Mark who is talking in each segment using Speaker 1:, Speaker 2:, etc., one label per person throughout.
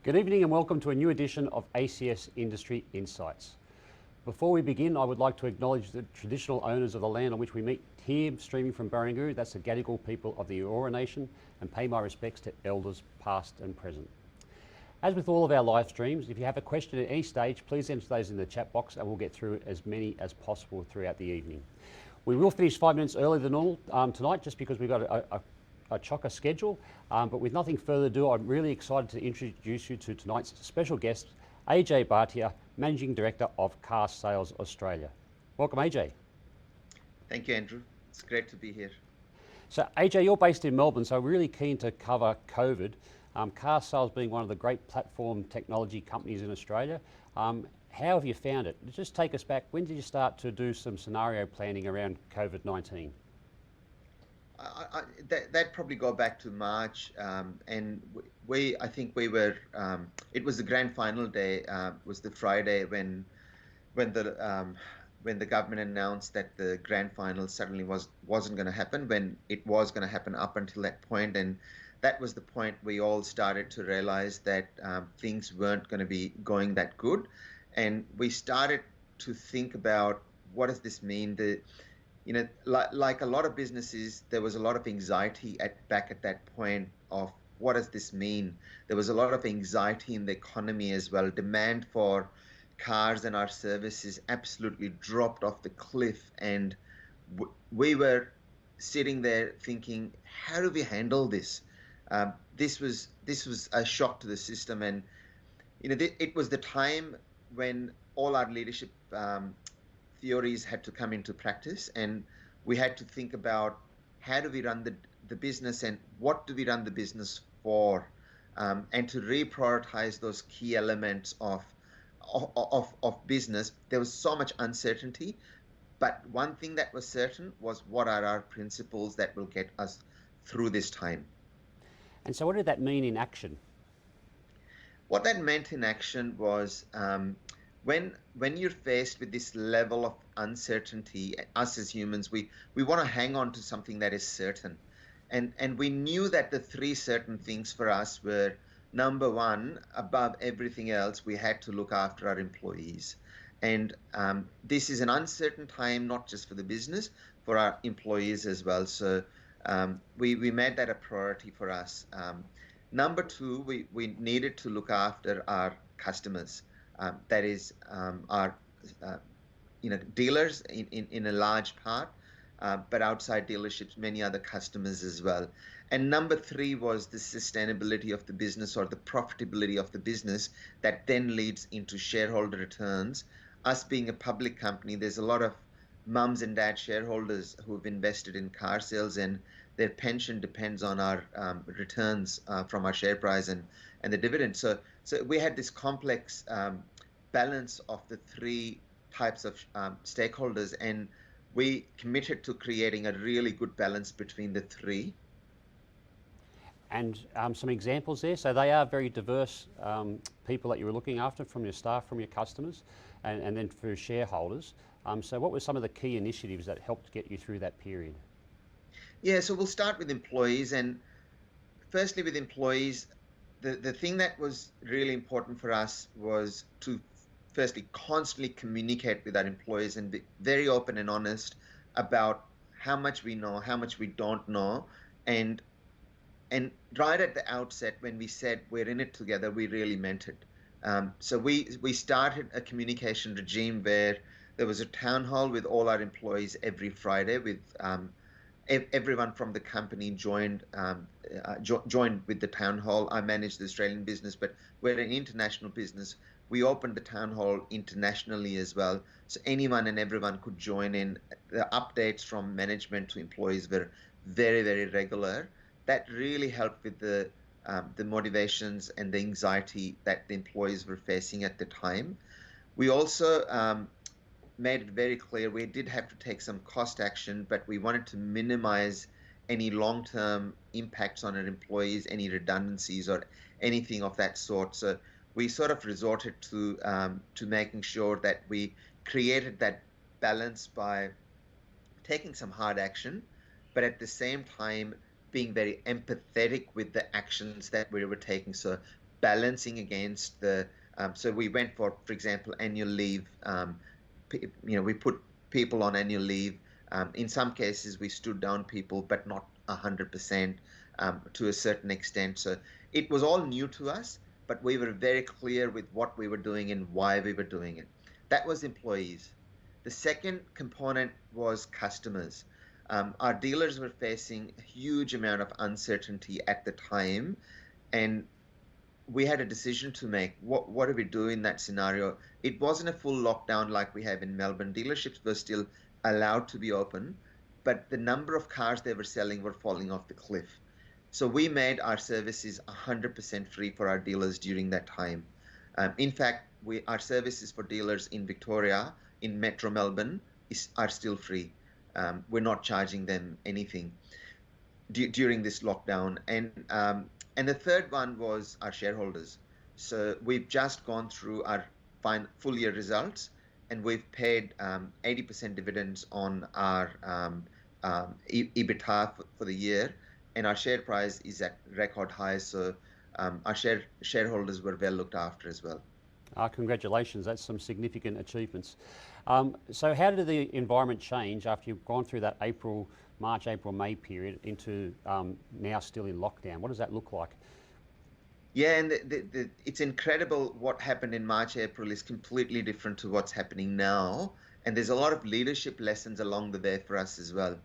Speaker 1: Good evening and welcome to a new edition of ACS Industry Insights. Before we begin, I would like to acknowledge the traditional owners of the land on which we meet here, streaming from Barangaroo, that's the Gadigal people of the Eora Nation, and pay my respects to elders past and present. As with all of our live streams, if you have a question at any stage, please enter those in the chat box and we'll get through as many as possible throughout the evening. We will finish 5 minutes earlier than normal tonight, just because we've got a chocker schedule, but with nothing further ado, I'm really excited to introduce you to tonight's special guest, Ajay Bhatia, Managing Director of Carsales Australia. Welcome, Ajay.
Speaker 2: Thank you, Andrew. It's great to be here.
Speaker 1: So, Ajay, you're based in Melbourne, so really keen to cover COVID. Carsales being one of the great platform technology companies in Australia. How have you found it? Just take us back. When did you start to do some scenario planning around COVID-19?
Speaker 2: That probably go back to March, and I think we were. It was the grand final day. Was the Friday when the government announced that the grand final suddenly wasn't going to happen, when it was going to happen up until that point, and that was the point we all started to realize that things weren't going to be going that good, and we started to think about what does this mean. Like a lot of businesses, there was a lot of anxiety back at that point of what does this mean? There was a lot of anxiety in the economy as well. Demand for cars and our services absolutely dropped off the cliff, and we were sitting there thinking, how do we handle this? This was a shock to the system, and it was the time when all our leadership theories had to come into practice, and we had to think about how do we run the business and what do we run the business for, and to reprioritize those key elements of business. There was so much uncertainty, but one thing that was certain was what are our principles that will get us through this time.
Speaker 1: And so what did that mean in action?
Speaker 2: What that meant in action was when you're faced with this level of uncertainty, us as humans, we want to hang on to something that is certain. And we knew that the three certain things for us were, number one, above everything else, we had to look after our employees. And this is an uncertain time, not just for the business, for our employees as well. So we made that a priority for us. Number two, we needed to look after our customers. That is our dealers in a large part, but outside dealerships, many other customers as well. And number three was the sustainability of the business, or the profitability of the business, that then leads into shareholder returns. Us being a public company, there's a lot of mums and dad shareholders who've invested in Carsales, and their pension depends on our returns from our share price and the dividend. So we had this complex balance of the three types of stakeholders, and we committed to creating a really good balance between the three.
Speaker 1: And some examples there. So they are very diverse people that you were looking after, from your staff, from your customers, and then for shareholders. So what were some of the key initiatives that helped get you through that period?
Speaker 2: Yeah, so we'll start with employees. And firstly, with employees, the thing that was really important for us was to firstly constantly communicate with our employees and be very open and honest about how much we know, how much we don't know. And right at the outset, when we said we're in it together, we really meant it. So we started a communication regime where there was a town hall with all our employees every Friday, with everyone from the company joined with the town hall. I manage the Australian business, but we're an international business. We opened the town hall internationally as well, so anyone and everyone could join in. The updates from management to employees were very, very regular. That really helped with the motivations and the anxiety that the employees were facing at the time. We also made it very clear we did have to take some cost action, but we wanted to minimize any long-term impacts on our employees, any redundancies or anything of that sort. So we sort of resorted to making sure that we created that balance by taking some hard action, but at the same time being very empathetic with the actions that we were taking. So balancing against the, so we went for example, annual leave. We put people on annual leave. In some cases, we stood down people, but not 100%, to a certain extent. So it was all new to us, but we were very clear with what we were doing and why we were doing it. That was employees. The second component was customers. Our dealers were facing a huge amount of uncertainty at the time, and we had a decision to make. What do we do in that scenario? It wasn't a full lockdown like we have in Melbourne. Dealerships were still allowed to be open, but the number of cars they were selling were falling off the cliff. So we made our services 100% free for our dealers during that time. In fact, our services for dealers in Victoria, in Metro Melbourne, are still free. We're not charging them anything during this lockdown. And the third one was our shareholders. So we've just gone through our full year results, and we've paid 80% dividends on our EBITDA for the year, and our share price is at record highs. So our shareholders were well looked after as well.
Speaker 1: Congratulations, that's some significant achievements. So how did the environment change after you've gone through that March, April, May period into now still in lockdown? What does that look like?
Speaker 2: Yeah, and it's incredible what happened in March, April is completely different to what's happening now. And there's a lot of leadership lessons along the way for us as well.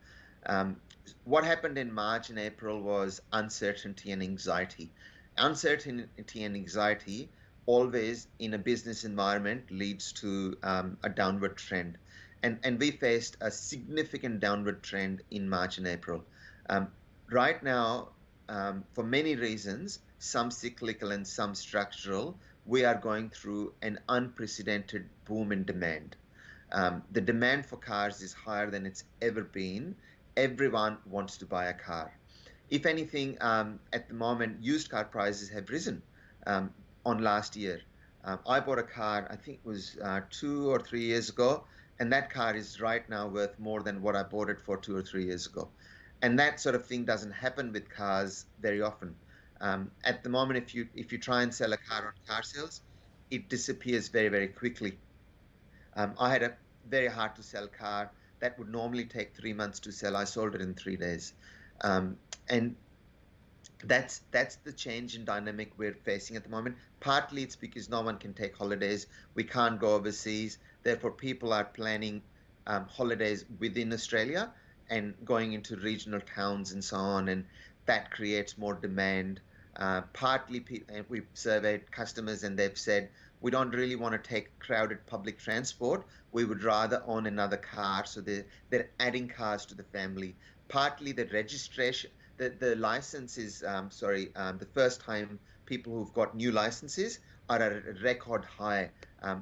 Speaker 2: What happened in March and April was uncertainty and anxiety. Uncertainty and anxiety always in a business environment leads to a downward trend. And we faced a significant downward trend in March and April. Right now, for many reasons, some cyclical and some structural, we are going through an unprecedented boom in demand. The demand for cars is higher than it's ever been. Everyone wants to buy a car. If anything, at the moment, used car prices have risen on last year. I bought a car, I think it was 2 or 3 years ago, and that car is right now worth more than what I bought it for 2 or 3 years ago. And that sort of thing doesn't happen with cars very often. At the moment, if you try and sell a car on Carsales, it disappears very, very quickly. I had a very hard to sell car that would normally take 3 months to sell. I sold it in 3 days. And that's the change in dynamic we're facing at the moment. Partly it's because no one can take holidays. We can't go overseas. Therefore, people are planning holidays within Australia and going into regional towns and so on, and that creates more demand. Partly, we've surveyed customers and they've said, we don't really want to take crowded public transport. We would rather own another car. So they're adding cars to the family. Partly the registration, the licenses, the first time people who've got new licenses are at a record high.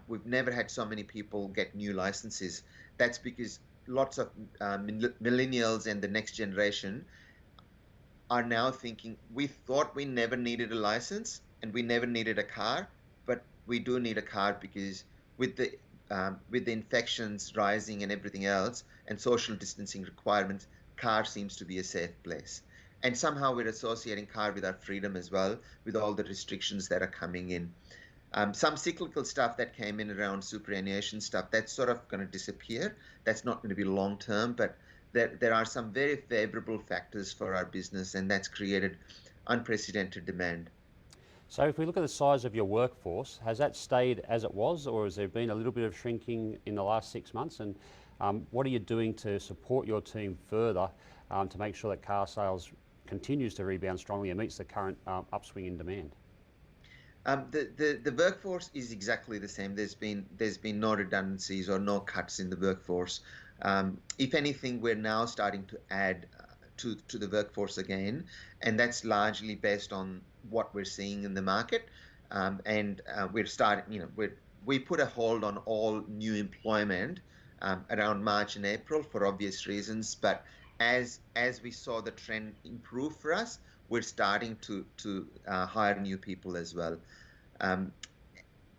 Speaker 2: We've never had so many people get new licenses. That's because lots of millennials and the next generation are now thinking, we thought we never needed a license and we never needed a car, but we do need a car because with the infections rising and everything else and social distancing requirements, car seems to be a safe place. And somehow we're associating car with our freedom as well, with all the restrictions that are coming in. Some cyclical stuff that came in around superannuation stuff, that's sort of going to disappear. That's not going to be long term, but there are some very favorable factors for our business, and that's created unprecedented demand.
Speaker 1: So if we look at the size of your workforce, has that stayed as it was, or has there been a little bit of shrinking in the last 6 months? And what are you doing to support your team further to make sure that Carsales continues to rebound strongly and meets the current upswing in demand?
Speaker 2: The workforce is exactly the same. There's been no redundancies or no cuts in the workforce. If anything, we're now starting to add to the workforce again, and that's largely based on what we're seeing in the market. We're starting, we put a hold on all new employment around March and April for obvious reasons. But as we saw the trend improve for us, we're starting to hire new people as well.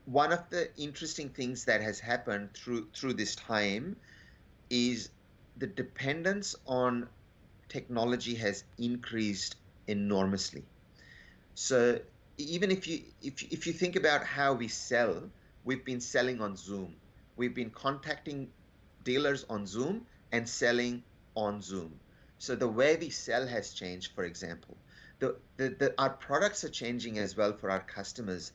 Speaker 2: One of the interesting things that has happened through this time is the dependence on technology has increased enormously. So even if you think about how we sell, we've been selling on Zoom. We've been contacting dealers on Zoom and selling on Zoom. So the way we sell has changed, for example. Our products are changing as well for our customers.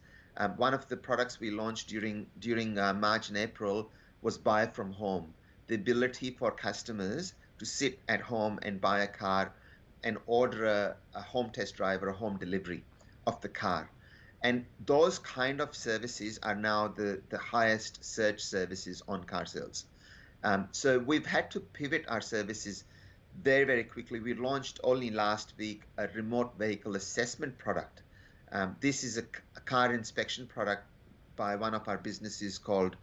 Speaker 2: One of the products we launched during March and April was buy from home. The ability for customers to sit at home and buy a car and order a home test drive or a home delivery of the car. And those kind of services are now the highest search services on car sales. So we've had to pivot our services very, very quickly. We launched only last week a remote vehicle assessment product. This is a car inspection product by one of our businesses called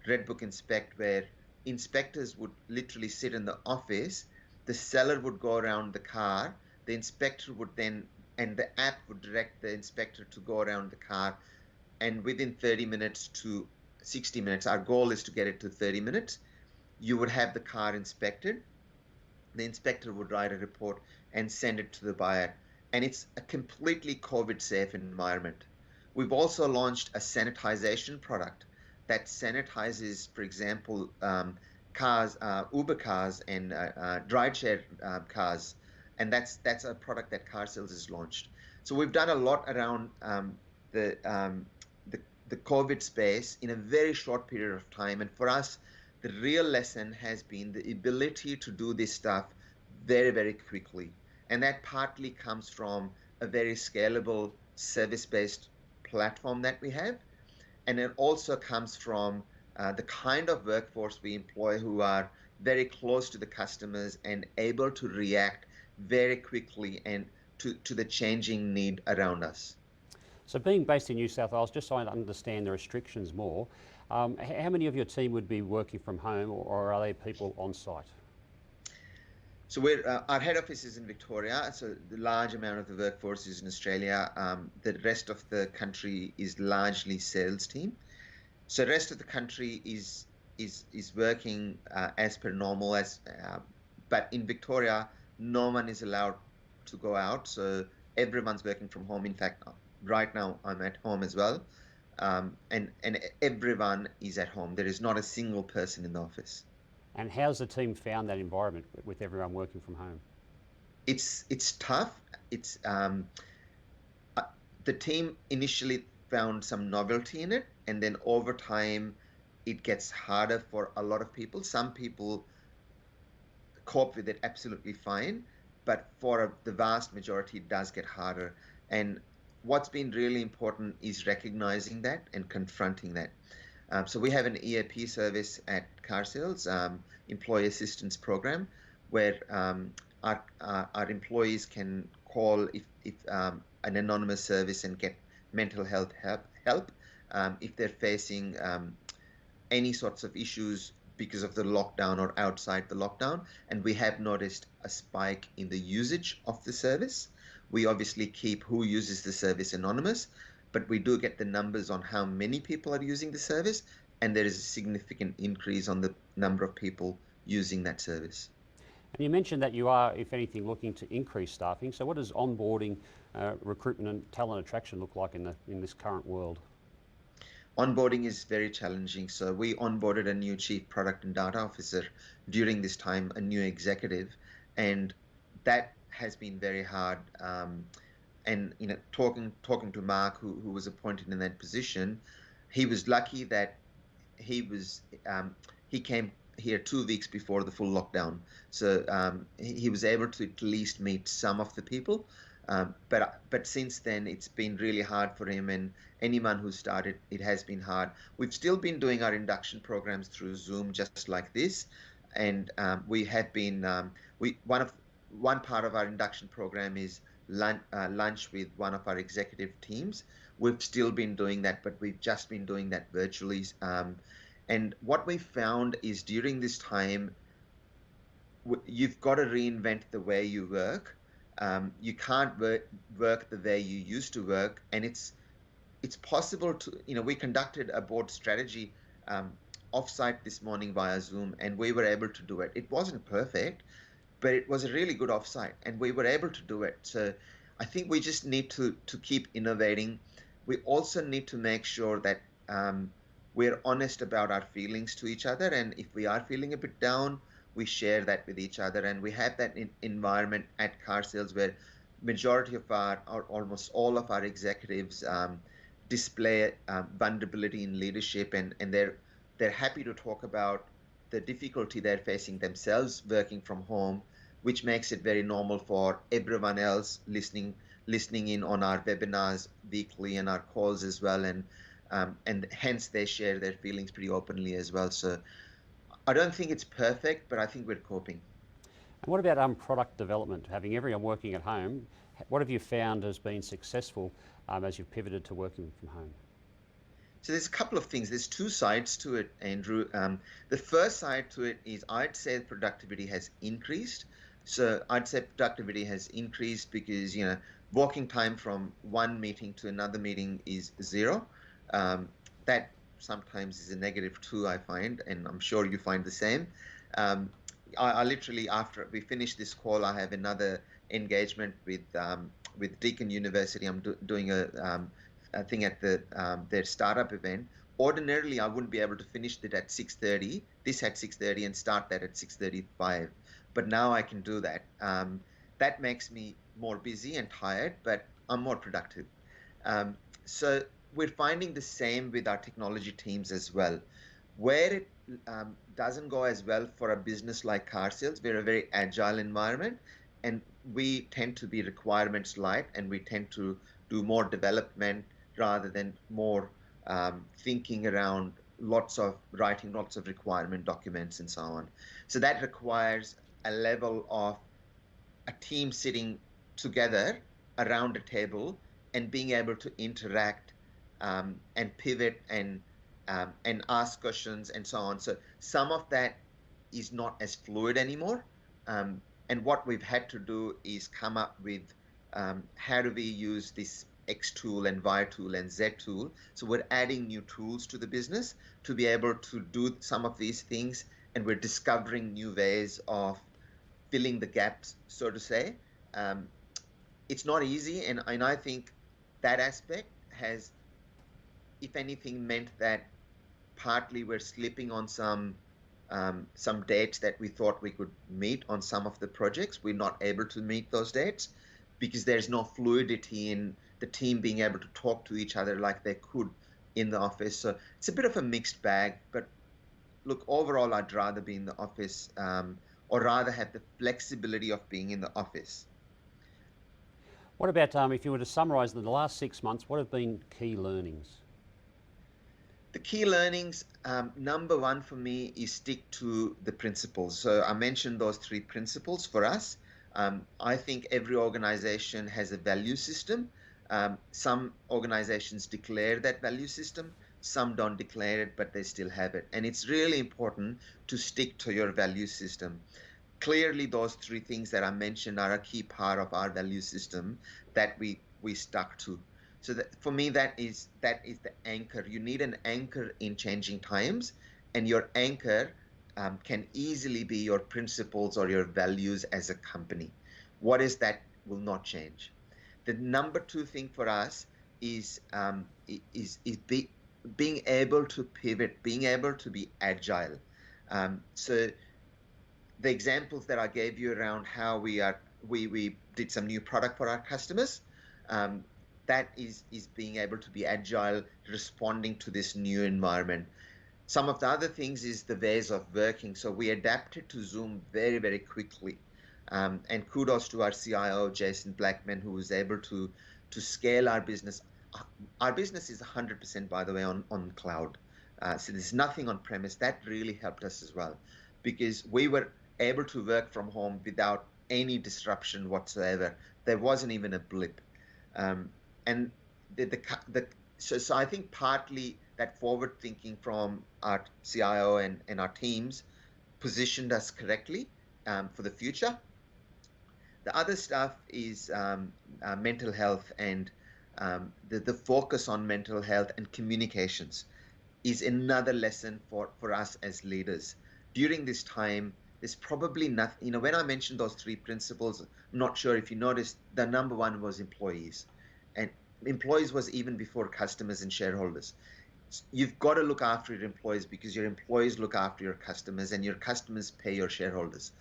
Speaker 2: Redbook Inspect, where inspectors would literally sit in the office. The seller would go around the car. The inspector would then, and the app would direct the inspector to go around the car. And within 30 minutes to 60 minutes, our goal is to get it to 30 minutes, you would have the car inspected. The inspector would write a report and send it to the buyer. And it's a completely COVID safe environment. We've also launched a sanitization product that sanitizes, for example, cars, Uber cars and rideshare cars. And that's a product that Carsales has launched. So we've done a lot around the, um, the COVID space in a very short period of time. And for us, the real lesson has been the ability to do this stuff very, very quickly. And that partly comes from a very scalable service-based platform that we have. And it also comes from the kind of workforce we employ who are very close to the customers and able to react very quickly and to the changing need around us.
Speaker 1: So being based in New South Wales, just so I understand the restrictions more, how many of your team would be working from home, or are they people on site?
Speaker 2: So our head office is in Victoria, so the large amount of the workforce is in Australia. The rest of the country is largely sales team. So the rest of the country is working as per normal, but in Victoria, no one is allowed to go out. So everyone's working from home. In fact, right now I'm at home as well, and everyone is at home. There is not a single person in the office.
Speaker 1: And how's the team found that environment with everyone working from home?
Speaker 2: It's tough. It's the team initially found some novelty in it, and then over time, it gets harder for a lot of people. Some people cope with it absolutely fine, but for the vast majority, it does get harder. And what's been really important is recognizing that and confronting that. So we have an EAP service at Carsales, Employee Assistance Program, where our employees can call if an anonymous service and get mental health help if they're facing any sorts of issues because of the lockdown or outside the lockdown. And we have noticed a spike in the usage of the service. We obviously keep who uses the service anonymous, but we do get the numbers on how many people are using the service, and there is a significant increase on the number of people using that service.
Speaker 1: And you mentioned that you are, if anything, looking to increase staffing. So what does onboarding, recruitment and talent attraction look like in this current world?
Speaker 2: Onboarding is very challenging. So we onboarded a new chief product and data officer during this time, a new executive, and that has been very hard. And talking to Mark, who was appointed in that position, he was lucky that he came here 2 weeks before the full lockdown, so he was able to at least meet some of the people. But since then, it's been really hard for him, and anyone who started, it has been hard. We've still been doing our induction programs through Zoom, just like this, and we have been one part of our induction program is lunch with one of our executive teams. We've still been doing that, but we've just been doing that virtually. And what we found is during this time, you've got to reinvent the way you work. You can't work the way you used to work, and it's possible to, we conducted a board strategy offsite this morning via Zoom, and we were able to do it. It wasn't perfect, but it was a really good offsite, and we were able to do it. So I think we just need to keep innovating. We also need to make sure that we're honest about our feelings to each other, and if we are feeling a bit down, we share that with each other, and we have that environment at Carsales where majority of our, or almost all of our executives display vulnerability in leadership, and they're happy to talk about the difficulty they're facing themselves working from home, which makes it very normal for everyone else listening in on our webinars weekly and our calls as well, and hence they share their feelings pretty openly as well. So I don't think it's perfect, but I think we're coping.
Speaker 1: And what about product development? Having everyone working at home, what have you found has been successful as you've pivoted to working from home?
Speaker 2: So there's a couple of things. There's two sides to it, Andrew. The first side to it is I'd say productivity has increased. So I'd say productivity has increased because, walking time from one meeting to another meeting is zero. That sometimes is a negative too, I find, and I'm sure you find the same. Um, I literally, after we finish this call, I have another engagement with Deakin University. I'm doing a thing at their startup event. Ordinarily, I wouldn't be able to finish it at 6:30. This at 6:30 and start that at 6:35. But now I can do that. That makes me more busy and tired, but I'm more productive. So we're finding the same with our technology teams as well. Where it doesn't go as well for a business like Carsales, we're a very agile environment, and we tend to be requirements light, and we tend to do more development rather than more thinking around writing lots of requirement documents and so on. So that requires a level of a team sitting together around a table and being able to interact and pivot and ask questions and so on. So some of that is not as fluid anymore. And what we've had to do is come up with how do we use this X tool and Y tool and Z tool. So we're adding new tools to the business to be able to do some of these things, and we're discovering new ways of filling the gaps, so to say. Um, it's not easy, and I think that aspect has, if anything, meant that partly we're slipping on some dates that we thought we could meet on some of the projects. We're not able to meet those dates because there's no fluidity in the team being able to talk to each other like they could in the office. So it's a bit of a mixed bag, but look, overall, I'd rather be in the office, or rather have the flexibility of being in the office.
Speaker 1: What about if you were to summarise in the last 6 months, what have been key learnings?
Speaker 2: The key learnings, number one for me is stick to the principles. So I mentioned those three principles for us. I think every organization has a value system. Some organizations declare that value system, some don't declare it, but they still have it. And it's really important to stick to your value system. Clearly, those three things that I mentioned are a key part of our value system that we stuck to. So that, for me, that is the anchor. You need an anchor in changing times, and your anchor can easily be your principles or your values as a company. What is that will not change. The number two thing for us is being able to pivot, being able to be agile. So the examples that I gave you around how we did some new product for our customers, that is being able to be agile, responding to this new environment. Some of the other things is the ways of working. So we adapted to Zoom very, very quickly. And kudos to our CIO, Jason Blackman, who was able to scale our business. Our business is 100%, by the way, on cloud. So there's nothing on premise. That really helped us as well, because we were able to work from home without any disruption whatsoever. There wasn't even a blip. And so I think partly that forward thinking from our CIO and our teams positioned us correctly for the future. The other stuff is mental health, and the focus on mental health and communications is another lesson for us as leaders. During this time, there's probably nothing, when I mentioned those three principles, I'm not sure if you noticed, the number one was employees. And employees was even before customers and shareholders. You've got to look after your employees because your employees look after your customers and your customers pay your shareholders.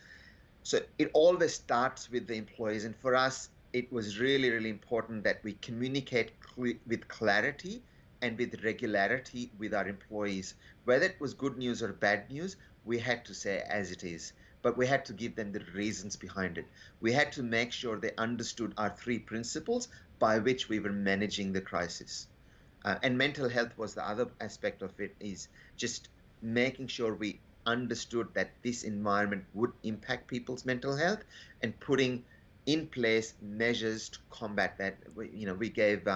Speaker 2: So it always starts with the employees. And for us, it was really, really important that we communicate with clarity and with regularity with our employees. Whether it was good news or bad news, we had to say as it is, but we had to give them the reasons behind it. We had to make sure they understood our three principles by which we were managing the crisis. And mental health was the other aspect of it, is just making sure we understood that this environment would impact people's mental health and putting in place measures to combat that. We gave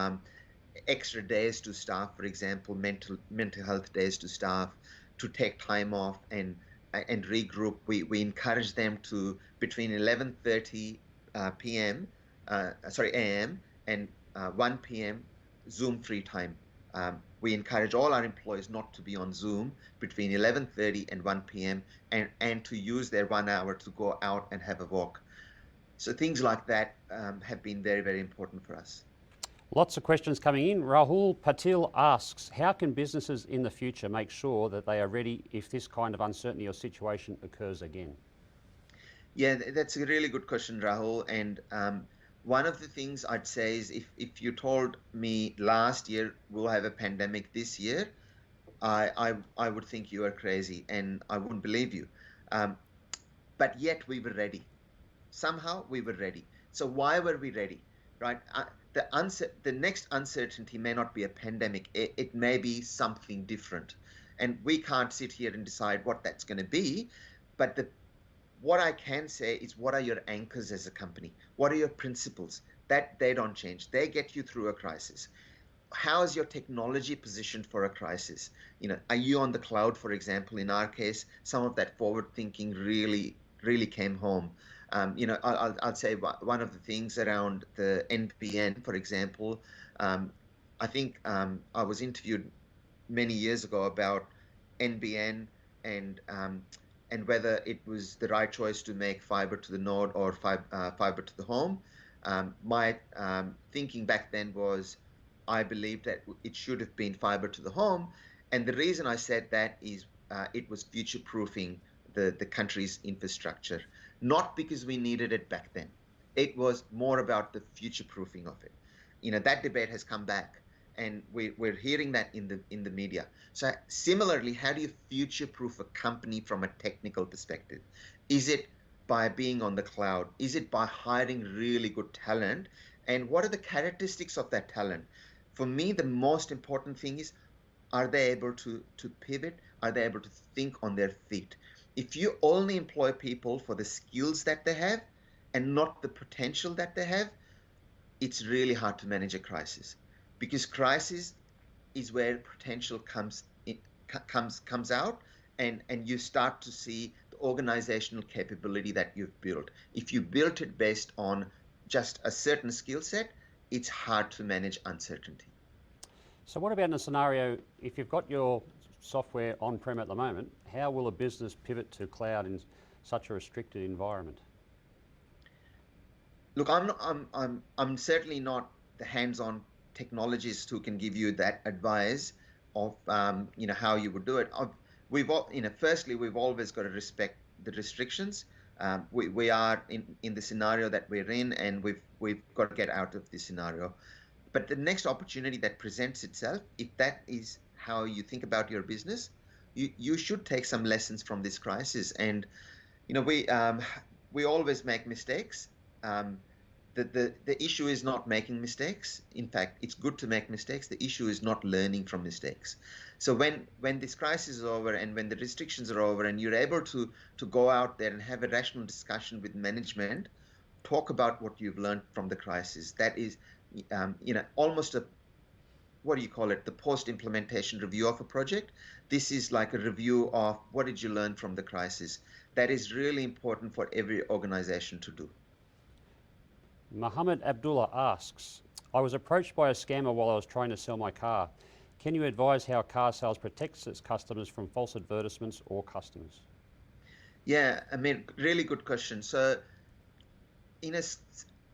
Speaker 2: extra days to staff, for example, mental health days to staff to take time off and regroup. We encourage them to between 11:30 p.m. a.m. and 1 p.m. Zoom free time. We encourage all our employees not to be on Zoom between 11:30 and 1 p.m. and to use their 1 hour to go out and have a walk. So things like that have been very, very important for us.
Speaker 1: Lots of questions coming in. Rahul Patil asks, how can businesses in the future make sure that they are ready if this kind of uncertainty or situation occurs again?
Speaker 2: Yeah, that's a really good question, Rahul. And one of the things I'd say is if you told me last year we'll have a pandemic this year, I would think you are crazy and I wouldn't believe you. But yet we were ready. Somehow we were ready. So why were we ready, right? The next uncertainty may not be a pandemic. It may be something different. And we can't sit here and decide what that's going to be. But what I can say is, what are your anchors as a company? What are your principles? That they don't change. They get you through a crisis. How is your technology positioned for a crisis? Are you on the cloud, for example? In our case, some of that forward thinking really, really came home. I'll say one of the things around the NBN, for example. I think I was interviewed many years ago about NBN and whether it was the right choice to make fiber to the node or fiber to the home. My thinking back then was, I believed that it should have been fiber to the home. And the reason I said that is it was future-proofing the country's infrastructure, not because we needed it back then. It was more about the future-proofing of it. That debate has come back, and we're hearing that in the media. So similarly, how do you future-proof a company from a technical perspective? Is it by being on the cloud? Is it by hiring really good talent? And what are the characteristics of that talent? For me, the most important thing is, are they able to pivot? Are they able to think on their feet? If you only employ people for the skills that they have and not the potential that they have, it's really hard to manage a crisis, because crisis is where potential comes out, and you start to see the organizational capability that you've built. If you built it based on just a certain skill set, it's hard to manage uncertainty.
Speaker 1: So what about in a scenario, if you've got your software on-prem at the moment, how will a business pivot to cloud in such a restricted environment?
Speaker 2: Look, I'm certainly not the hands-on technologist who can give you that advice of how you would do it. Firstly, we've always got to respect the restrictions. We are in the scenario that we're in, and we've got to get out of this scenario. But the next opportunity that presents itself, if that is how you think about your business, you should take some lessons from this crisis. And we always make mistakes. The issue is not making mistakes. In fact, it's good to make mistakes. The issue is not learning from mistakes. So when this crisis is over and when the restrictions are over and you're able to go out there and have a rational discussion with management, talk about what you've learned from the crisis. That is, almost what do you call it? The post-implementation review of a project. This is like a review of what did you learn from the crisis. That is really important for every organization to do.
Speaker 1: Muhammad Abdullah asks, I was approached by a scammer while I was trying to sell my car. Can you advise how Carsales protects its customers from false advertisements or customers?
Speaker 2: Yeah, I mean, really good question. So, in a,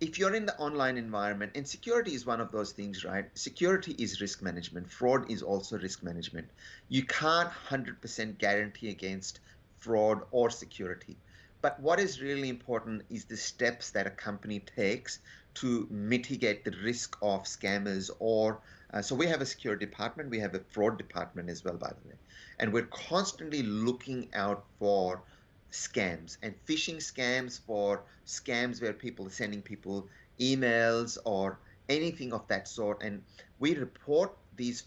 Speaker 2: if you're in the online environment, and security is one of those things, right? Security is risk management. Fraud is also risk management. You can't 100% guarantee against fraud or security. But what is really important is the steps that a company takes to mitigate the risk of scammers or so we have a security department, we have a fraud department as well, by the way. And we're constantly looking out for scams and phishing scams, for scams where people are sending people emails or anything of that sort, and we report these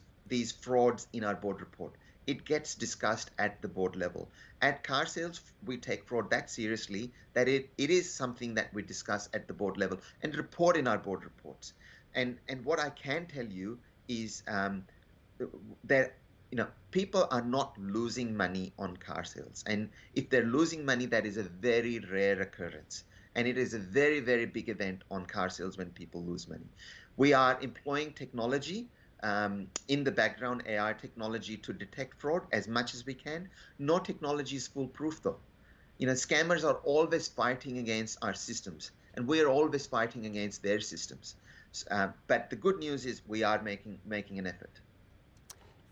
Speaker 2: frauds in our board report. It gets discussed at the board level. At car sales, we take fraud that seriously that it is something that we discuss at the board level and report in our board reports. And what I can tell you is that people are not losing money on car sales, and if they're losing money, that is a very rare occurrence, and it is a very, very big event on car sales when people lose money. We are employing technology in the background, AI technology, to detect fraud as much as we can. No technology is foolproof, though. Scammers are always fighting against our systems, and we are always fighting against their systems. But the good news is we are making an effort.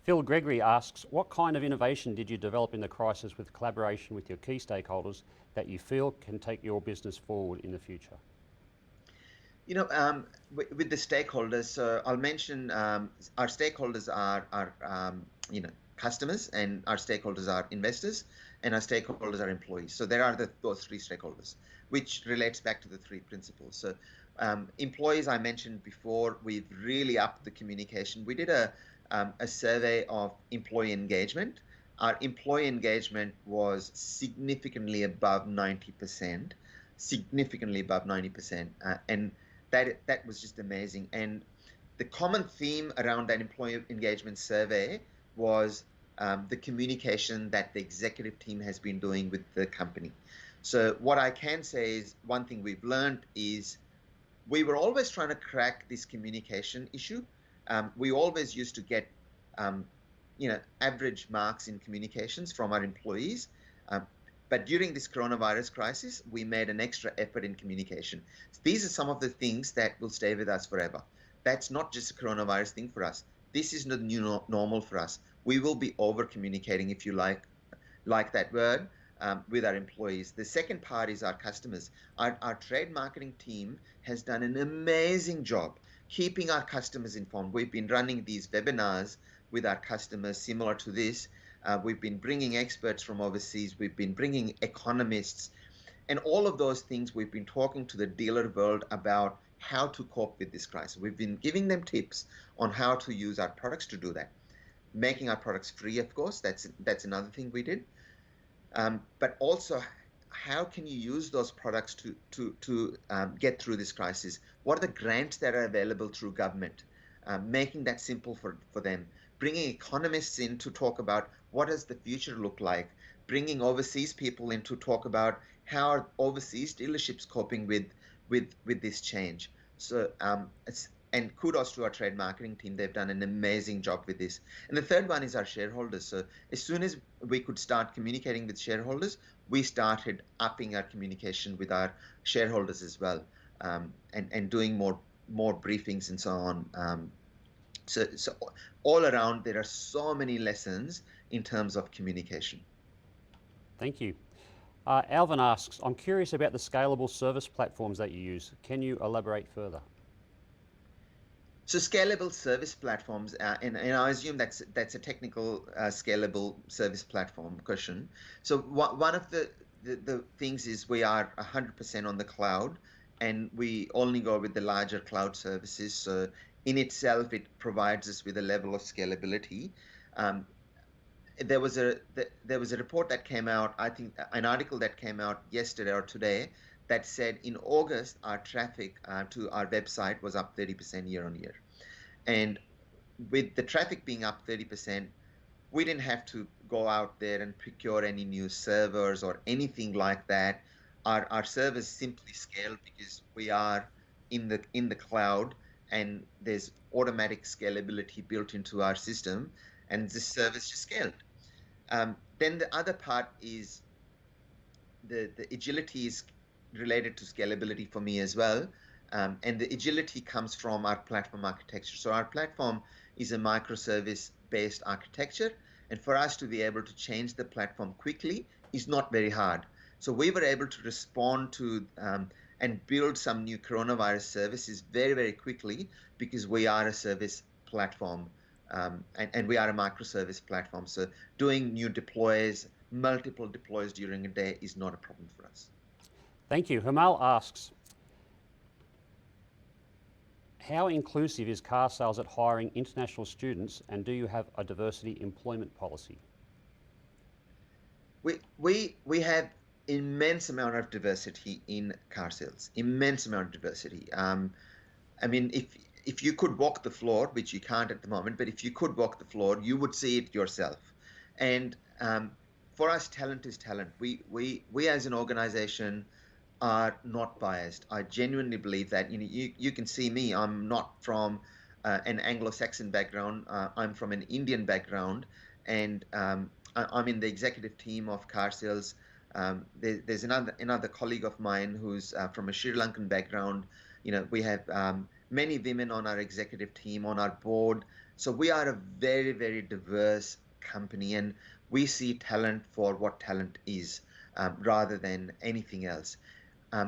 Speaker 1: Phil Gregory asks, what kind of innovation did you develop in the crisis with collaboration with your key stakeholders that you feel can take your business forward in the future?
Speaker 2: With the stakeholders, so I'll mention our stakeholders are customers, and our stakeholders are investors, and our stakeholders are employees. So there are those three stakeholders, which relates back to the three principles. So employees, I mentioned before, we've really upped the communication. We did a survey of employee engagement. Our employee engagement was significantly above 90%, significantly above 90%, and that was just amazing. And the common theme around that employee engagement survey was the communication that the executive team has been doing with the company. So what I can say is one thing we've learned is we were always trying to crack this communication issue. We always used to get average marks in communications from our employees. But during this coronavirus crisis, we made an extra effort in communication. These are some of the things that will stay with us forever. That's not just a coronavirus thing for us. This is the new normal for us. We will be over communicating, if you like that word, with our employees. The second part is our customers. Our trade marketing team has done an amazing job keeping our customers informed. We've been running these webinars with our customers similar to this. We've been bringing experts from overseas. We've been bringing economists, and all of those things. We've been talking to the dealer world about how to cope with this crisis. We've been giving them tips on how to use our products to do that. Making our products free, of course, that's another thing we did. But also, how can you use those products to get through this crisis? What are the grants that are available through government? Making that simple for them. Bringing economists in to talk about what does the future look like. Bringing overseas people in to talk about how are overseas dealerships coping with this change. So and kudos to our trade marketing team. They've done an amazing job with this. And the third one is our shareholders. So as soon as we could start communicating with shareholders, we started upping our communication with our shareholders as well, and doing more briefings and so on. So all around, there are so many lessons in terms of communication.
Speaker 1: Thank you. Alvin asks, I'm curious about the scalable service platforms that you use. Can you elaborate further?
Speaker 2: So scalable service platforms, and I assume that's a technical scalable service platform question. So one of the things is we are 100% on the cloud, and we only go with the larger cloud services. So in itself, it provides us with a level of scalability. There was a report that came out, I think an article that came out yesterday or today, that said in August our traffic to our website was up 30% year on year. And with the traffic being up 30%, we didn't have to go out there and procure any new servers or anything like that. Our servers simply scaled because we are in the cloud, and there's automatic scalability built into our system, and this service just scaled. Then the other part is the agility is related to scalability for me as well. And the agility comes from our platform architecture. So our platform is a microservice based architecture. And for us to be able to change the platform quickly is not very hard. So we were able to respond to and build some new coronavirus services very, very quickly because we are a service platform, and we are a microservice platform. So doing new deploys, multiple deploys during a day is not a problem for us.
Speaker 1: Thank you. Hamal asks, how inclusive is Carsales at hiring international students, and do you have a diversity employment policy?
Speaker 2: We have immense amount of diversity in Carsales, immense amount of diversity. I mean, if you could walk the floor, which you can't at the moment, but if you could walk the floor, you would see it yourself. And for us, talent is talent. We as an organization are not biased. I genuinely believe that. You can see me. I'm not from an Anglo-Saxon background. I'm from an Indian background, and I'm in the executive team of Carsales. There's another colleague of mine who's from a Sri Lankan background. We have many women on our executive team, on our board. So we are a very, very diverse company, and we see talent for what talent is, rather than anything else.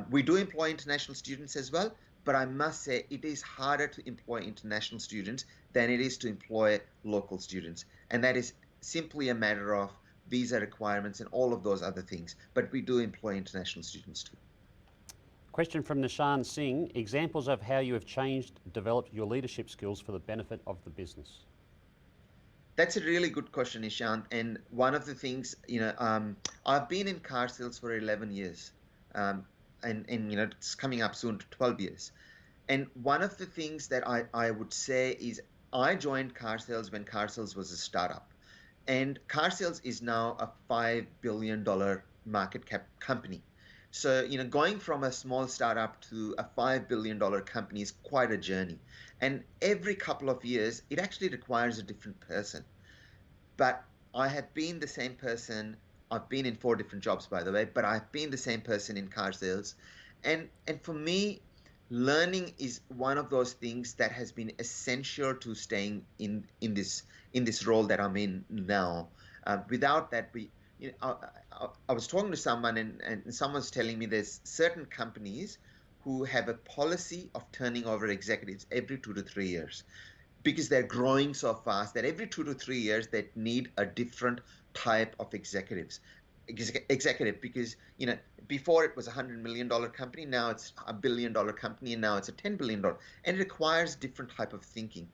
Speaker 2: We do employ international students as well, but I must say it is harder to employ international students than it is to employ local students. And that is simply a matter of visa requirements and all of those other things. But we do employ international students too.
Speaker 1: Question from Nishan Singh, examples of how you have changed, developed your leadership skills for the benefit of the business.
Speaker 2: That's a really good question, Ishant. And one of the things, I've been in Carsales for 11 years. And it's coming up soon to 12 years. And one of the things that I would say is I joined Carsales when Carsales was a startup. And Carsales is now a $5 billion market cap company. So, going from a small startup to a $5 billion company is quite a journey. And every couple of years, it actually requires a different person. But I have been the same person. I've been in 4 different jobs, by the way, but I've been the same person in Carsales. And for me, learning is one of those things that has been essential to staying in this role that I'm in now. Without that, I was talking to someone, and someone's telling me there's certain companies who have a policy of turning over executives every 2 to 3 years because they're growing so fast that every 2 to 3 years they need a different type of executive because before it was $100 million company, now it's $1 billion company, and now it's a $10 billion, and it requires different type of thinking.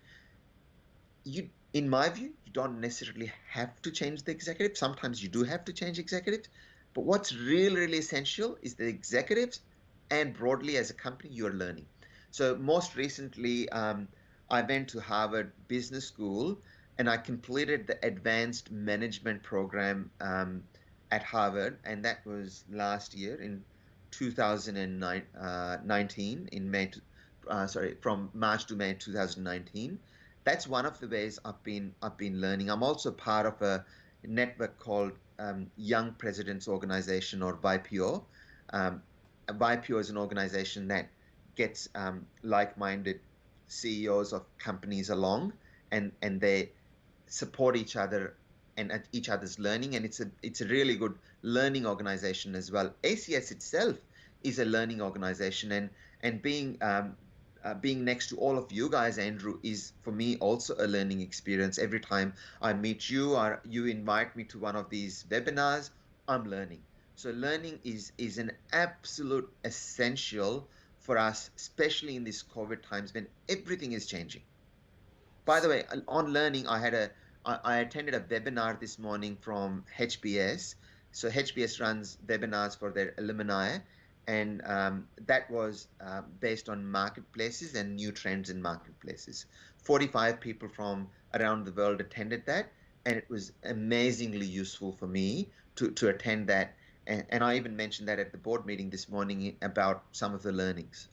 Speaker 2: In my view, you don't necessarily have to change the executive. Sometimes you do have to change executives, but what's really essential is the executives, and broadly as a company, you're learning. So most recently, I went to Harvard Business School, and I completed the advanced management program at Harvard, and that was last year in 2019, from March to May 2019. That's one of the ways I've been learning. I'm also part of a network called Young Presidents Organization, or YPO. YPO is an organization that gets like-minded CEOs of companies along, and they support each other and at each other's learning, and it's a really good learning organization as well. ACS itself is a learning organization, and being next to all of you guys, Andrew, is for me also a learning experience. Every time I meet you or you invite me to one of these webinars, I'm learning. So learning is an absolute essential for us, especially in these COVID times when everything is changing. By the way, on learning, I attended a webinar this morning from HBS. So HBS runs webinars for their alumni, and that was based on marketplaces and new trends in marketplaces. 45 people from around the world attended that, and it was amazingly useful for me to attend that. And I even mentioned that at the board meeting this morning about some of the learnings.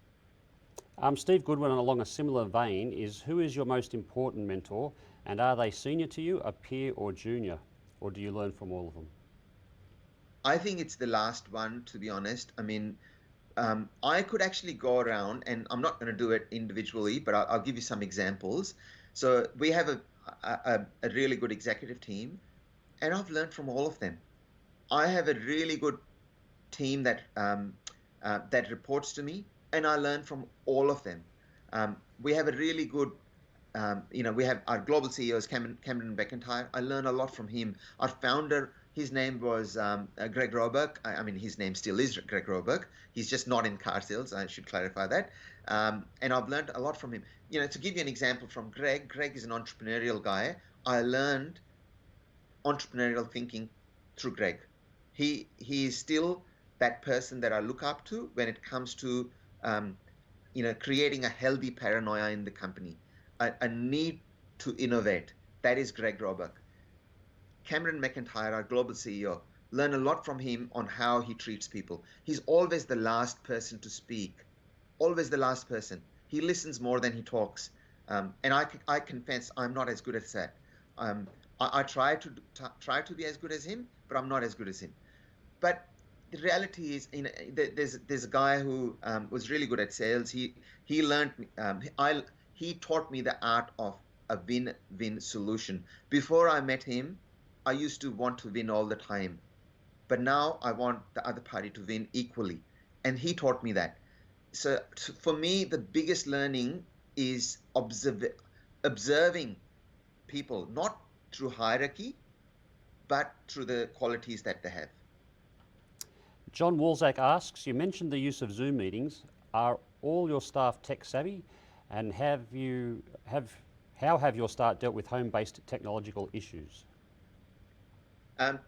Speaker 1: Steve Goodwin, along a similar vein, is who is your most important mentor, and are they senior to you, a peer, or junior, or do you learn from all of them?
Speaker 2: I think it's the last one, to be honest. I mean, I could actually go around, and I'm not going to do it individually, but I'll give you some examples. So we have a really good executive team, and I've learned from all of them. I have a really good team that reports to me, and I learn from all of them. We have a really good we have our global CEO is Cameron McIntyre. I learn a lot from him. Our founder, his name was Greg Roberg. I mean, his name still is Greg Roberg. He's just not in Carsales. I should clarify that. And I've learned a lot from him. To give you an example from Greg, Greg is an entrepreneurial guy. I learned entrepreneurial thinking through Greg. He is still that person that I look up to when it comes to creating a healthy paranoia in the company, a need to innovate. That is Greg Roberg. Cameron McIntyre, our global CEO, learn a lot from him on how he treats people. He's always the last person to speak, always the last person. He listens more than he talks. And I confess I'm not as good as that. I try to be as good as him, but I'm not as good as him. But the reality is, there's a guy who was really good at sales. He learned he taught me the art of a win-win solution. Before I met him, I used to want to win all the time, but now I want the other party to win equally, and he taught me that. So for me, the biggest learning is observing people, not through hierarchy, but through the qualities that they have.
Speaker 1: John Walzak asks, you mentioned the use of Zoom meetings. Are all your staff tech savvy? And how have your staff dealt with home-based technological issues?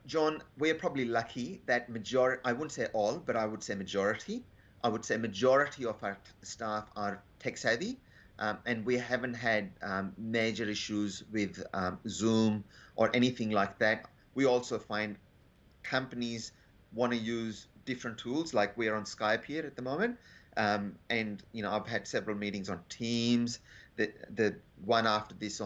Speaker 2: John, we are probably lucky that I wouldn't say all, but I would say majority. I would say majority of our staff are tech savvy, and we haven't had major issues with Zoom or anything like that. We also find companies want to use different tools, like we're on Skype here at the moment. And I've had several meetings on Teams. The one after this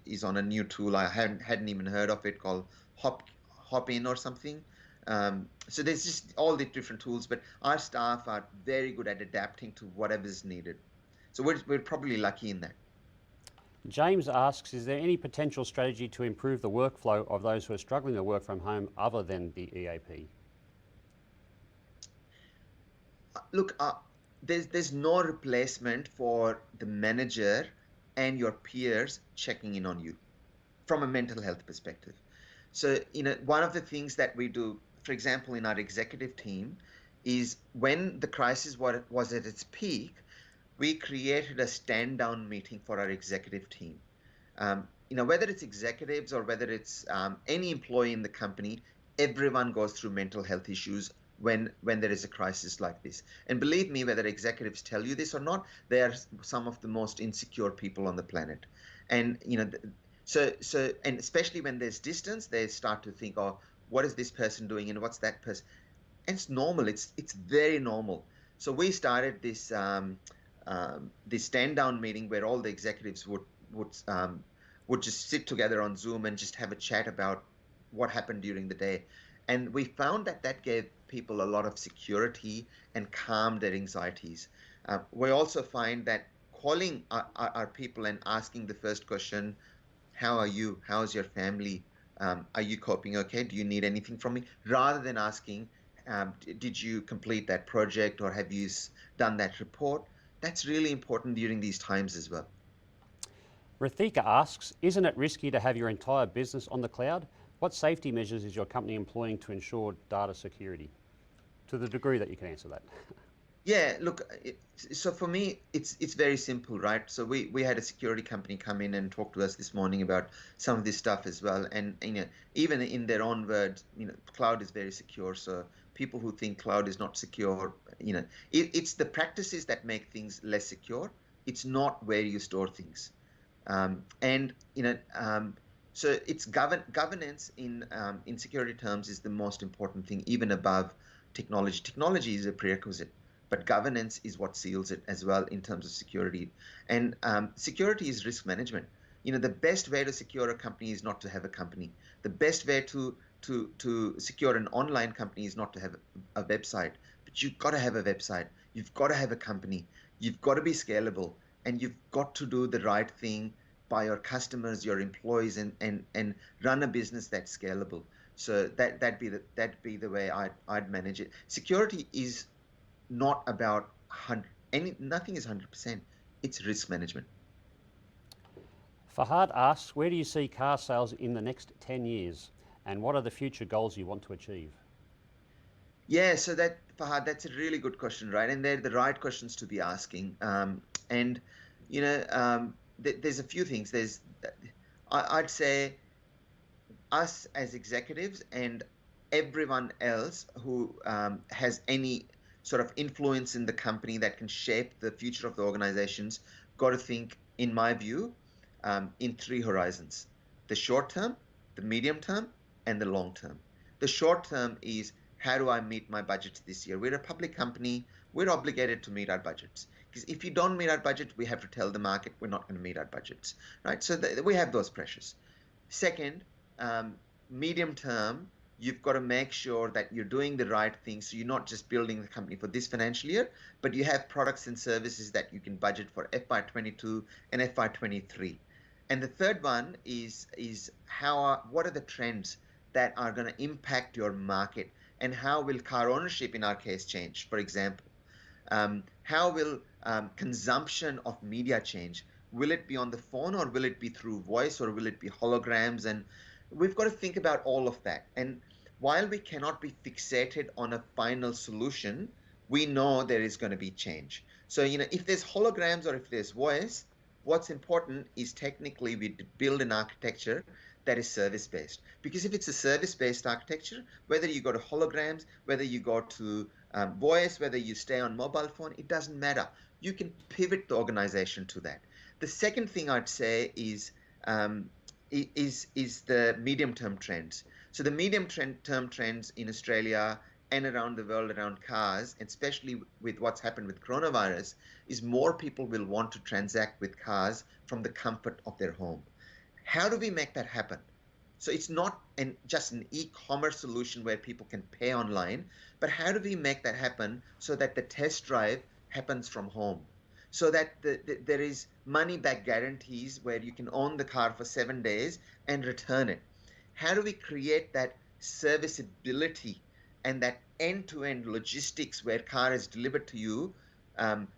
Speaker 2: is on a new tool I hadn't even heard of it, called Hop In or something. So there's just all the different tools, but our staff are very good at adapting to whatever's needed. So we're probably lucky in that.
Speaker 1: James asks, is there any potential strategy to improve the workflow of those who are struggling to work from home other than the EAP?
Speaker 2: Look, there's no replacement for the manager and your peers checking in on you from a mental health perspective. So, one of the things that we do, for example, in our executive team, is when the crisis was at its peak, we created a stand-down meeting for our executive team. Whether it's executives or whether it's any employee in the company, everyone goes through mental health issues when there is a crisis like this. And believe me, whether executives tell you this or not, they are some of the most insecure people on the planet. And so and especially when there's distance, they start to think, oh, what is this person doing and what's that person? And it's normal. It's very normal. So we started this this stand down meeting where all the executives would just sit together on Zoom and just have a chat about what happened during the day. And we found that gave people a lot of security and calmed their anxieties. We also find that calling our people and asking the first question, how are you? How's your family? Are you coping okay? Do you need anything from me? Rather than asking, did you complete that project or have you done that report? That's really important during these times as well.
Speaker 1: Rathika asks, isn't it risky to have your entire business on the cloud? What safety measures is your company employing to ensure data security? To the degree that you can answer that.
Speaker 2: Yeah, look, so for me, it's very simple, right? So we had a security company come in and talk to us this morning about some of this stuff as well. And even in their own words, cloud is very secure. So people who think cloud is not secure, it's the practices that make things less secure. It's not where you store things. So it's governance in security terms is the most important thing, even above technology. Technology is a prerequisite, but governance is what seals it as well in terms of security. And security is risk management. The best way to secure a company is not to have a company. The best way to to secure an online company is not to have a website, but you've got to have a website. You've got to have a company. You've got to be scalable, and you've got to do the right thing by your customers, your employees, and run a business that's scalable. So that'd be the way I'd manage it. Security is not about nothing is 100%. It's risk management.
Speaker 1: Fahad asks, where do you see car sales in the next 10 years? And what are the future goals you want to achieve?
Speaker 2: Yeah, so Fahad, that's a really good question, right? And they're the right questions to be asking. And there's a few things. I'd say us as executives and everyone else who has any sort of influence in the company that can shape the future of the organizations got to think, in my view, in three horizons: the short term, the medium term, and the long term. The short term is, how do I meet my budgets this year? We're a public company. We're obligated to meet our budgets. Because if you don't meet our budget, we have to tell the market we're not going to meet our budgets, right? So we have those pressures. Second, medium term, you've got to make sure that you're doing the right thing. So you're not just building the company for this financial year, but you have products and services that you can budget for FY22 and FY23. And the third one is what are the trends that are going to impact your market, and how will car ownership in our case change? For example, how will consumption of media change? Will it be on the phone, or will it be through voice, or will it be holograms? And we've got to think about all of that. And while we cannot be fixated on a final solution, we know there is going to be change. So, if there's holograms or if there's voice, what's important is technically we build an architecture that is service-based. Because if it's a service-based architecture, whether you go to holograms, whether you go to voice, whether you stay on mobile phone, it doesn't matter. You can pivot the organization to that. The second thing I'd say is the medium-term trends. So the medium-term trends in Australia and around the world around cars, especially with what's happened with coronavirus, is more people will want to transact with cars from the comfort of their home. How do we make that happen? So it's not just an e-commerce solution where people can pay online, but how do we make that happen so that the test drive happens from home? So that there is money back guarantees where you can own the car for 7 days and return it. How do we create that serviceability and that end-to-end logistics where car is delivered to you,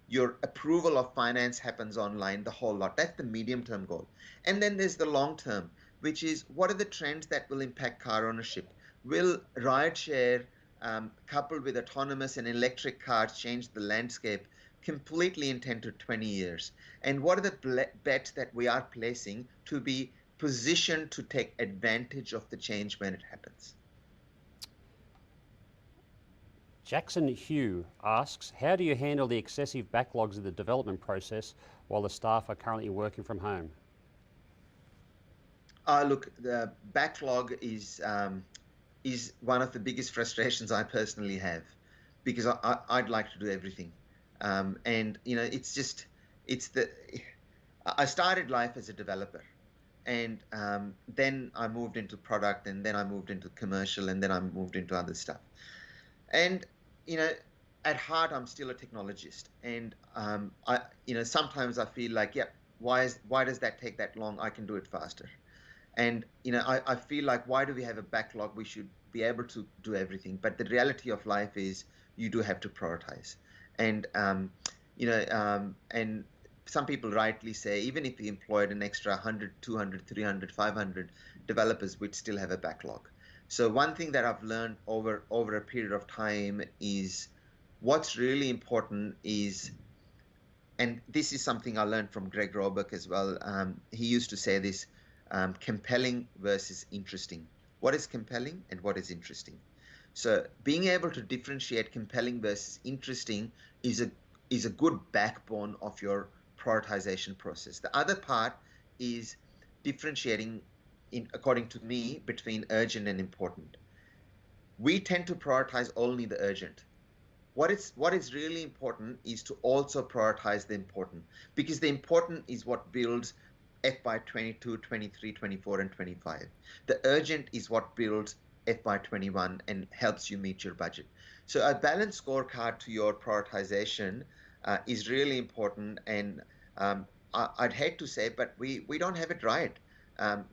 Speaker 2: your approval of finance happens online, the whole lot? That's the medium-term goal. And then there's the long-term, which is, what are the trends that will impact car ownership? Will rideshare coupled with autonomous and electric cars change the landscape completely in 10 to 20 years? And what are the bets that we are placing to be positioned to take advantage of the change when it happens?
Speaker 1: Jackson Hugh asks, how do you handle the excessive backlogs in the development process while the staff are currently working from home?
Speaker 2: Look, the backlog is one of the biggest frustrations I personally have, because I'd like to do everything. And I started life as a developer, and then I moved into product, and then I moved into commercial, and then I moved into other stuff. And at heart, I'm still a technologist, and sometimes I feel like, yeah, why does that take that long? I can do it faster. And I feel like, why do we have a backlog? We should be able to do everything. But the reality of life is you do have to prioritize. And and some people rightly say, even if we employed an extra 100, 200, 300, 500 developers, we'd still have a backlog. So one thing that I've learned over a period of time is, what's really important is, and this is something I learned from Greg Roebuck as well. He used to say this: compelling versus interesting. What is compelling and what is interesting? So being able to differentiate compelling versus interesting is a good backbone of your prioritization process. The other part is differentiating, according to me, between urgent and important. We tend to prioritize only the urgent. What is really important is to also prioritize the important, because the important is what builds FY22, 23, 24, and 25. The urgent is what builds FY21 and helps you meet your budget. So a balanced scorecard to your prioritization is really important. And I'd hate to say, but we don't have it right.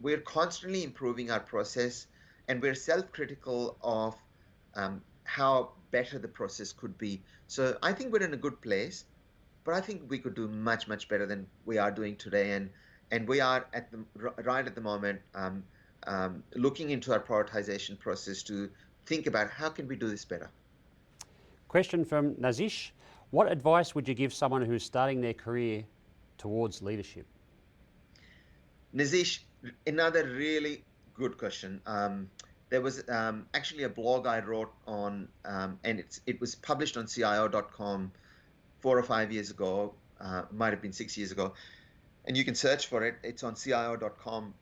Speaker 2: We're constantly improving our process, and we're self-critical of how better the process could be. So I think we're in a good place, but I think we could do much, much better than we are doing today. And we are at the right at the moment looking into our prioritization process to think about how can we do this better.
Speaker 1: Question from Nazish. What advice would you give someone who's starting their career towards leadership?
Speaker 2: Nazish, another really good question. There was actually a blog I wrote on, and it was published on CIO.com 4 or 5 years ago, might have been 6 years ago, and you can search for it. It's on CIO.com.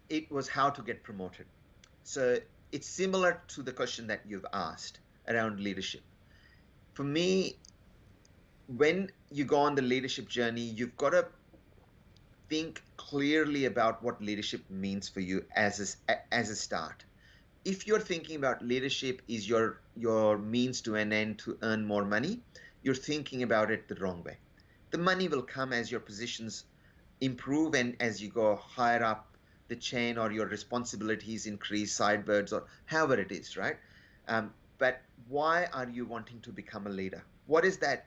Speaker 2: It was how to get promoted. So it's similar to the question that you've asked around leadership. For me, when you go on the leadership journey, you've got to think clearly about what leadership means for you as a start. If you're thinking about leadership is your means to an end to earn more money, you're thinking about it the wrong way. The money will come as your positions improve and as you go higher up the chain, or your responsibilities increase sidewards, or however it is, right? But why are you wanting to become a leader? What is that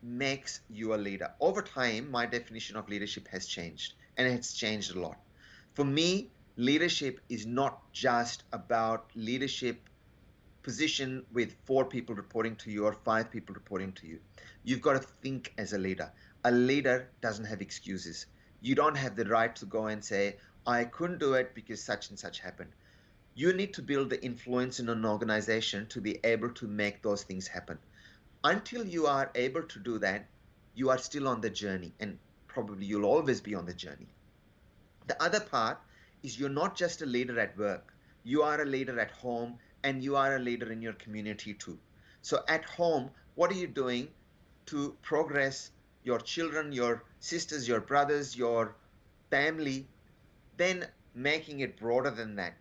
Speaker 2: makes you a leader? Over time, my definition of leadership has changed, and it's changed a lot. For me, leadership is not just about leadership position with 4 people reporting to you or 5 people reporting to you. You've got to think as a leader. A leader doesn't have excuses. You don't have the right to go and say, I couldn't do it because such and such happened. You need to build the influence in an organization to be able to make those things happen. Until you are able to do that, you are still on the journey, and probably you'll always be on the journey. The other part is you're not just a leader at work. You are a leader at home, and you are a leader in your community too. So at home, what are you doing to progress your children, your sisters, your brothers, your family, then making it broader than that?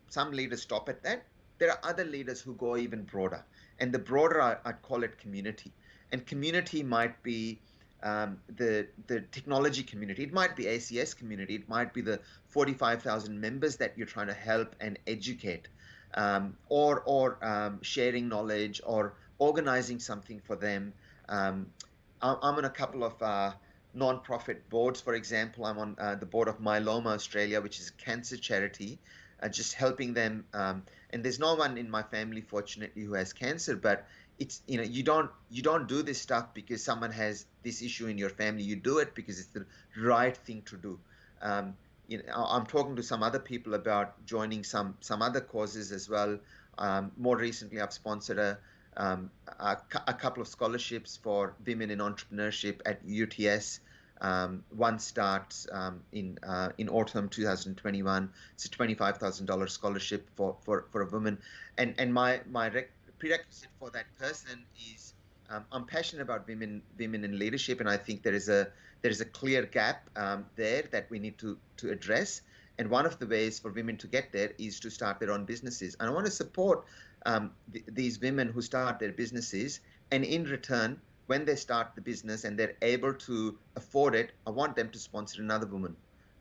Speaker 2: Some leaders stop at that. There are other leaders who go even broader. And the broader, I'd call it community. And community might be the technology community. It might be ACS community. It might be the 45,000 members that you're trying to help and educate, or sharing knowledge, or organizing something for them. I'm on a couple of non-profit boards. For example, I'm on the board of Myeloma Australia, which is a cancer charity, just helping them. And there's no one in my family, fortunately, who has cancer, but it's, you don't do this stuff because someone has this issue in your family. You do it because it's the right thing to do. I'm talking to some other people about joining some other causes as well. More recently, I've sponsored a couple of scholarships for women in entrepreneurship at UTS. One starts in autumn 2021. It's a $25,000 scholarship for a woman, and my prerequisite for that person is I'm passionate about women in leadership, and I think there is a clear gap there that we need to address. And one of the ways for women to get there is to start their own businesses. And I want to support these women who start their businesses, and in return, when they start the business and they're able to afford it, I want them to sponsor another woman.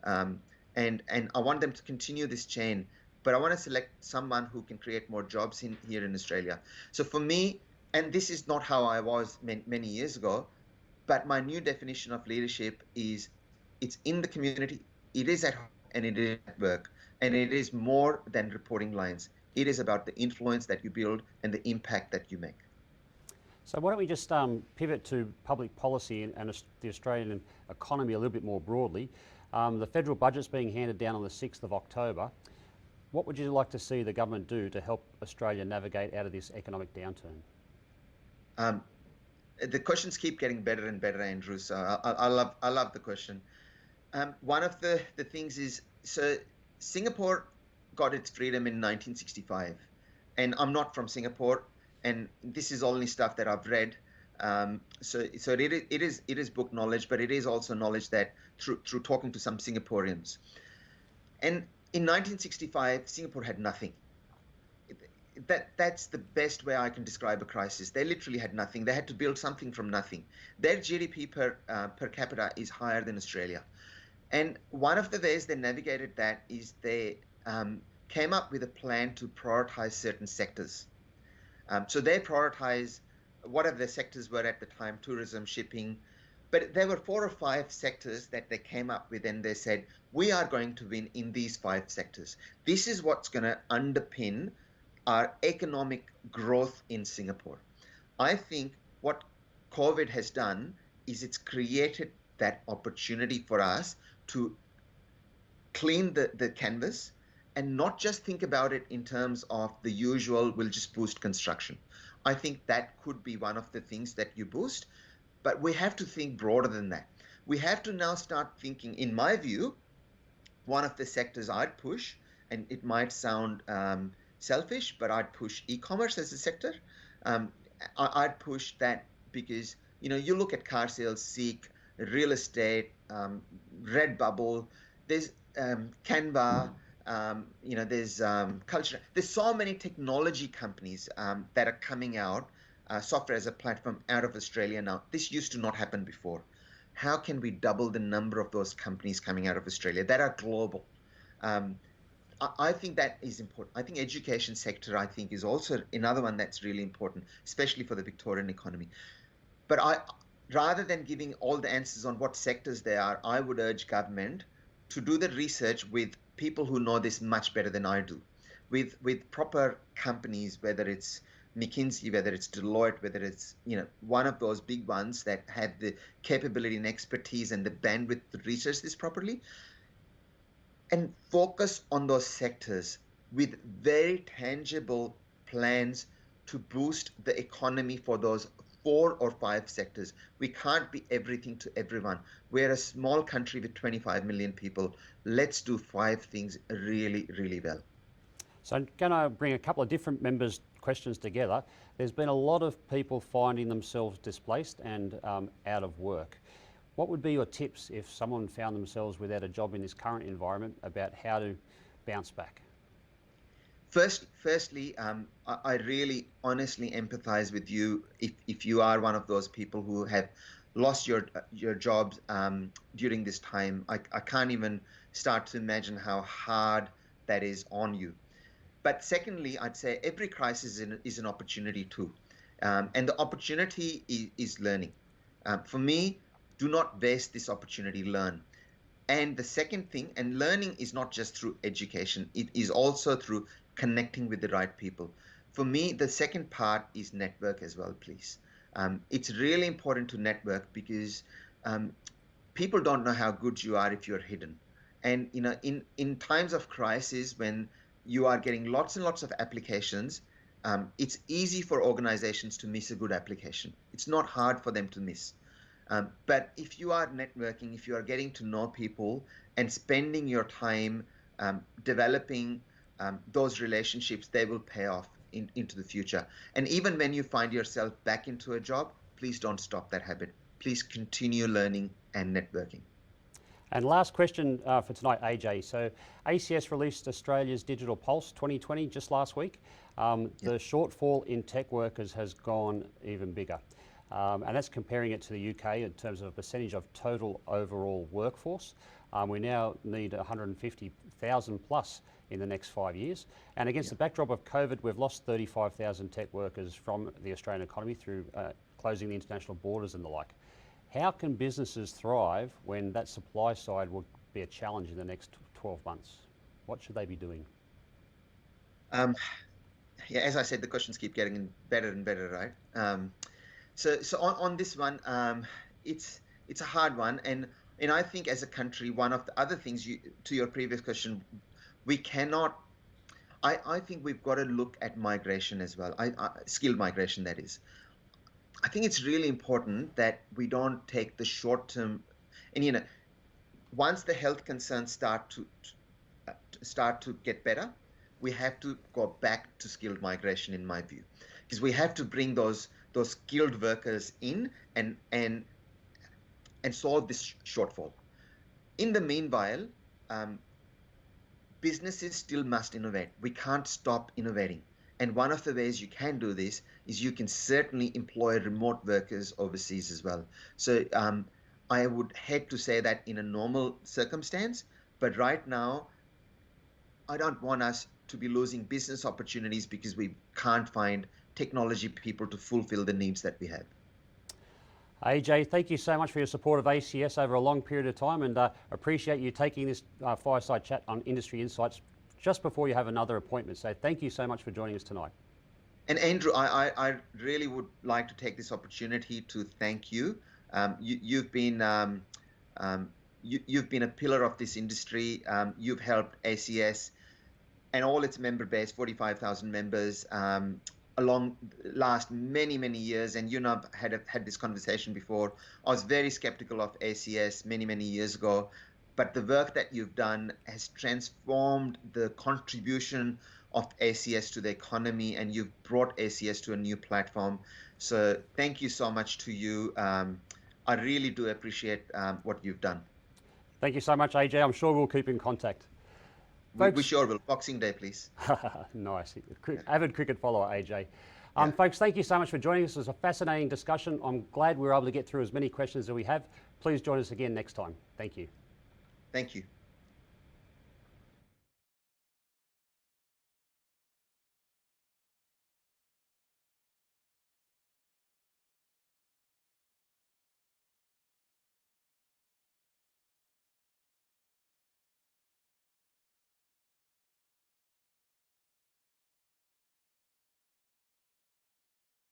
Speaker 2: And I want them to continue this chain, but I want to select someone who can create more jobs here in Australia. So for me, and this is not how I was many years ago, but my new definition of leadership is it's in the community, it is at home, and it is at work. And it is more than reporting lines. It is about the influence that you build and the impact that you make.
Speaker 1: So why don't we just pivot to public policy and the Australian economy a little bit more broadly. The federal budget's being handed down on the 6th of October. What would you like to see the government do to help Australia navigate out of this economic downturn?
Speaker 2: The questions keep getting better and better, Andrew, so I love the question. One of the things is, so Singapore got its freedom in 1965, and I'm not from Singapore, and this is only stuff that I've read. So it is book knowledge, but it is also knowledge that through talking to some Singaporeans. And In 1965, Singapore had nothing. That's the best way I can describe a crisis. They literally had nothing. They had to build something from nothing. Their GDP per capita is higher than Australia. And one of the ways they navigated that is they came up with a plan to prioritize certain sectors. So they prioritize whatever the sectors were at the time, tourism, shipping. But there were 4 or 5 sectors that they came up with, and they said, we are going to win in these 5 sectors. This is what's going to underpin our economic growth in Singapore. I think what COVID has done is it's created that opportunity for us to clean the canvas and not just think about it in terms of the usual, we'll just boost construction. I think that could be one of the things that you boost, but we have to think broader than that. We have to now start thinking, in my view, one of the sectors I'd push, and it might sound selfish, but I'd push e-commerce as a sector. Um, I'd push that because, you look at Carsales, Seek, real estate, Redbubble, there's Canva, there's culture. There's so many technology companies that are coming out, software as a platform out of Australia now. This used to not happen before. How can we double the number of those companies coming out of Australia that are global? I think that is important. I think education sector, I think, is also another one that's really important, especially for the Victorian economy. But rather than giving all the answers on what sectors they are, I would urge government to do the research with people who know this much better than I do, with proper companies, whether it's McKinsey, whether it's Deloitte, whether it's one of those big ones that have the capability and expertise and the bandwidth to research this properly, and focus on those sectors with very tangible plans to boost the economy for those 4 or 5 sectors. We can't be everything to everyone. We're a small country with 25 million people. Let's do 5 things really, really well.
Speaker 1: So I'm going to bring a couple of different members' questions together. There's been a lot of people finding themselves displaced and out of work. What would be your tips if someone found themselves without a job in this current environment about how to bounce back?
Speaker 2: Firstly, I really honestly empathize with you if you are one of those people who have lost your jobs during this time. I can't even start to imagine how hard that is on you. But secondly, I'd say every crisis is an opportunity too. And the opportunity is learning. For me, do not waste this opportunity, learn. And the second thing, and learning is not just through education, it is also through connecting with the right people. For me, the second part is network as well, please. It's really important to network because people don't know how good you are if you're hidden. And in times of crisis, when you are getting lots and lots of applications, it's easy for organizations to miss a good application. It's not hard for them to miss. But if you are networking, if you are getting to know people and spending your time developing those relationships, they will pay off into the future. And even when you find yourself back into a job, please don't stop that habit. Please continue learning and networking.
Speaker 1: And last question for tonight, AJ. So ACS released Australia's Digital Pulse 2020 just last week. The shortfall in tech workers has gone even bigger. And that's comparing it to the UK in terms of a percentage of total overall workforce. We now need 150,000 plus in the next 5 years. And against the backdrop of COVID, we've lost 35,000 tech workers from the Australian economy through closing the international borders and the like. How can businesses thrive when that supply side will be a challenge in the next 12 months? What should they be doing?
Speaker 2: As I said, the questions keep getting better and better, right? So on this one, it's a hard one, and I think as a country, one of the other things to your previous question, we cannot. I think we've got to look at migration as well. Skilled migration, that is. I think it's really important that we don't take the short term, and once the health concerns start to get better, we have to go back to skilled migration, in my view, because we have to bring those skilled workers in and solve this shortfall. In the meanwhile, businesses still must innovate. We can't stop innovating. And one of the ways you can do this is you can certainly employ remote workers overseas as well. So I would hate to say that in a normal circumstance, but right now, I don't want us to be losing business opportunities because we can't find technology people to fulfill the needs that we have.
Speaker 1: AJ, thank you so much for your support of ACS over a long period of time, and appreciate you taking this fireside chat on industry insights just before you have another appointment. So thank you so much for joining us tonight.
Speaker 2: And Andrew, I really would like to take this opportunity to thank you. You've been you've been a pillar of this industry. You've helped ACS and all its member base, 45,000 members, along last many years. And you and I've had this conversation before. I was very skeptical of ACS many years ago, but the work that you've done has transformed the contribution of ACS to the economy, and you've brought ACS to a new platform. So thank you so much to you. I really do appreciate what you've done.
Speaker 1: Thank you so much, AJ. I'm sure we'll keep in contact.
Speaker 2: We sure will. Boxing Day, please.
Speaker 1: Nice. Avid cricket follower, AJ.
Speaker 2: Yeah.
Speaker 1: Folks, thank you so much for joining us. It was a fascinating discussion. I'm glad we were able to get through as many questions as we have. Please join us again next time. Thank you.
Speaker 2: Thank you.